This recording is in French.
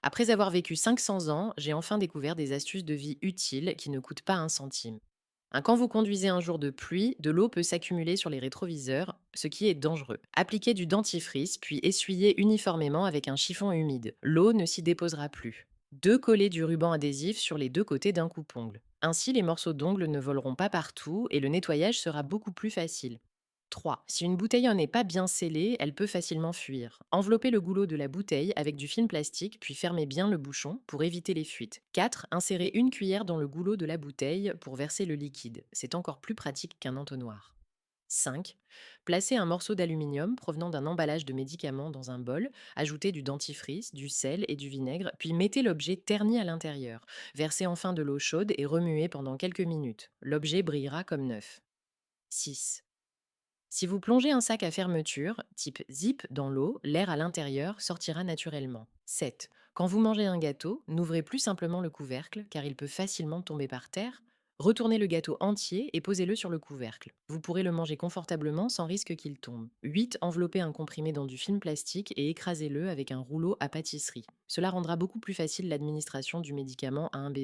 Après avoir vécu 500 ans, j'ai enfin découvert des astuces de vie utiles qui ne coûtent pas un centime. Quand vous conduisez un jour de pluie, de l'eau peut s'accumuler sur les rétroviseurs, ce qui est dangereux. Appliquez du dentifrice, puis essuyez uniformément avec un chiffon humide. L'eau ne s'y déposera plus. Collez du ruban adhésif sur les deux côtés d'un coupe-ongle. Ainsi, les morceaux d'ongles ne voleront pas partout et le nettoyage sera beaucoup plus facile. 3. Si une bouteille n'est pas bien scellée, elle peut facilement fuir. Enveloppez le goulot de la bouteille avec du film plastique, puis fermez bien le bouchon pour éviter les fuites. 4. Insérez une cuillère dans le goulot de la bouteille pour verser le liquide. C'est encore plus pratique qu'un entonnoir. 5. Placez un morceau d'aluminium provenant d'un emballage de médicaments dans un bol, ajoutez du dentifrice, du sel et du vinaigre, puis mettez l'objet terni à l'intérieur. Versez enfin de l'eau chaude et remuez pendant quelques minutes. L'objet brillera comme neuf. 6. Si vous plongez un sac à fermeture, type zip, dans l'eau, l'air à l'intérieur sortira naturellement. 7. Quand vous mangez un gâteau, n'ouvrez plus simplement le couvercle, car il peut facilement tomber par terre. Retournez le gâteau entier et posez-le sur le couvercle. Vous pourrez le manger confortablement sans risque qu'il tombe. 8. Enveloppez un comprimé dans du film plastique et écrasez-le avec un rouleau à pâtisserie. Cela rendra beaucoup plus facile l'administration du médicament à un bébé.